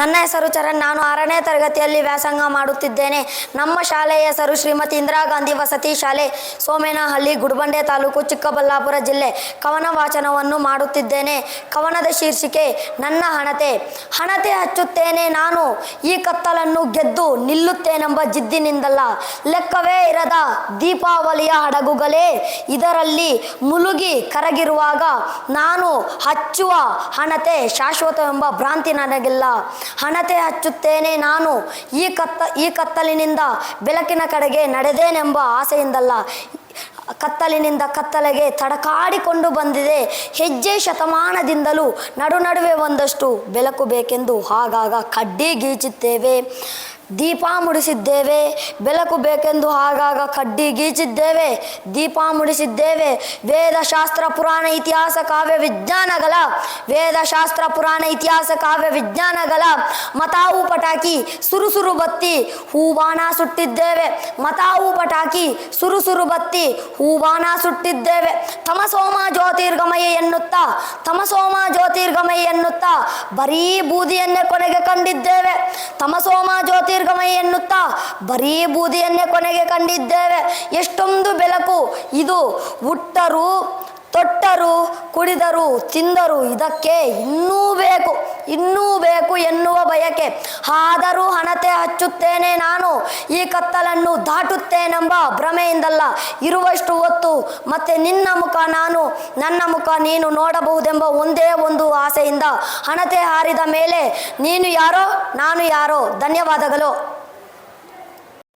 ನನ್ನ ಹೆಸರು ಚರಣ್. ನಾನು 6ನೇ ತರಗತಿಯಲ್ಲಿ ವ್ಯಾಸಂಗ ಮಾಡುತ್ತಿದ್ದೇನೆ. ನಮ್ಮ ಶಾಲೆಯ ಹೆಸರು ಶ್ರೀಮತಿ ಇಂದಿರಾ ಗಾಂಧಿ ವಸತಿ ಶಾಲೆ, ಸೋಮೇನಹಳ್ಳಿ, ಗುಡಿಬಂಡೆ ತಾಲೂಕು, ಚಿಕ್ಕಬಳ್ಳಾಪುರ ಜಿಲ್ಲೆ. ಕವನ ವಾಚನವನ್ನು ಮಾಡುತ್ತಿದ್ದೇನೆ. ಕವನದ ಶೀರ್ಷಿಕೆ ನನ್ನ ಹಣತೆ. ಹಣತೆ ಹಚ್ಚುತ್ತೇನೆ ನಾನು ಈ ಕತ್ತಲನ್ನು ಗೆದ್ದು ನಿಲ್ಲುತ್ತೇನೆಂಬ ಜಿದ್ದಿನಿಂದಲ್ಲ. ಲೆಕ್ಕವೇ ಇರದ ದೀಪಾವಳಿಯ ಹಡಗುಗಳೇ ಇದರಲ್ಲಿ ಮುಳುಗಿ ಕರಗಿರುವಾಗ ನಾನು ಹಚ್ಚುವ ಹಣತೆ ಶಾಶ್ವತವೆಂಬ ಭ್ರಾಂತಿ ನನಗಿಲ್ಲ. ಹಣತೆ ಹಚ್ಚುತ್ತೇನೆ ನಾನು ಈ ಕತ್ತಲಿನಿಂದ ಬೆಳಕಿನ ಕಡೆಗೆ ನಡೆದೇನೆಂಬ ಆಸೆಯಿಂದಲ್ಲ. ಕತ್ತಲಿನಿಂದ ಕತ್ತಲೆಗೆ ತಡಕಾಡಿಕೊಂಡು ಬಂದಿದೆ ಹೆಜ್ಜೆ. ಶತಮಾನದಿಂದಲೂ ನಡುವೆ ಒಂದಷ್ಟು ಬೆಳಕು ಬೇಕೆಂದು ಆಗಾಗ ಕಡ್ಡಿ ಗೀಚುತ್ತೇವೆ. ದೀಪ ಮುಡಿಸಿದ್ದೇವೆ. ಬೆಳಕು ಬೇಕೆಂದು ಆಗಾಗ ಕಡ್ಡಿ ಗೀಚಿದ್ದೇವೆ. ದೀಪ ಮುಡಿಸಿದ್ದೇವೆ. ವೇದಶಾಸ್ತ್ರ ಪುರಾಣ ಇತಿಹಾಸ ಕಾವ್ಯ ವಿಜ್ಞಾನಗಳ ಮತಾವು ಪಟಾಕಿ ಸುರುಸುರು ಬತ್ತಿ ಹೂಬಾಣ ಸುಟ್ಟಿದ್ದೇವೆ. ಮತಾವು ಪಟಾಕಿ ಸುರುಸುರು ಬತ್ತಿ ಹೂಬಾಣ ಸುಟ್ಟಿದ್ದೇವೆ. ತಮಸೋಮ ಜ್ಯೋತಿರ್ಗಮಯ ಎನ್ನುತ್ತಾ ಬರೀ ಬೂದಿಯನ್ನೇ ಕೊನೆಗೆ ಕಂಡಿದ್ದೇವೆ. ತಮಸೋಮ ಎನ್ನುತ್ತಾ ಬರೀ ಬೂದಿಯನ್ನೇ ಕೊನೆಗೆ ಕಂಡಿದ್ದೇವೆ. ಎಷ್ಟೊಂದು ಬೆಳಕು ಇದು, ಹುಟ್ಟರು, ತೊಟ್ಟರು, ಕುಡಿದರು, ತಿಂದರು, ಇದಕ್ಕೆ ಇನ್ನೂ ಬೇಕು ಎನ್ನುವ ಬಯಕೆ. ಆದರೂ ಹಣತೆ ಹಚ್ಚುತ್ತೇನೆ ನಾನು ಈ ಕತ್ತಲನ್ನು ದಾಟುತ್ತೇನೆಂಬ ಭ್ರಮೆಯಿಂದಲ್ಲ. ಇರುವಷ್ಟು ಹೊತ್ತು ಮತ್ತೆ ನಿನ್ನ ಮುಖ ನಾನು, ನನ್ನ ಮುಖ ನೀನು ನೋಡಬಹುದೆಂಬ ಒಂದೇ ಒಂದು ಆಸೆಯಿಂದ ಹಣತೆ ಹಾರಿದ ಮೇಲೆ ನೀನು ಯಾರೋ ನಾನು ಯಾರೋ. ಧನ್ಯವಾದಗಳು.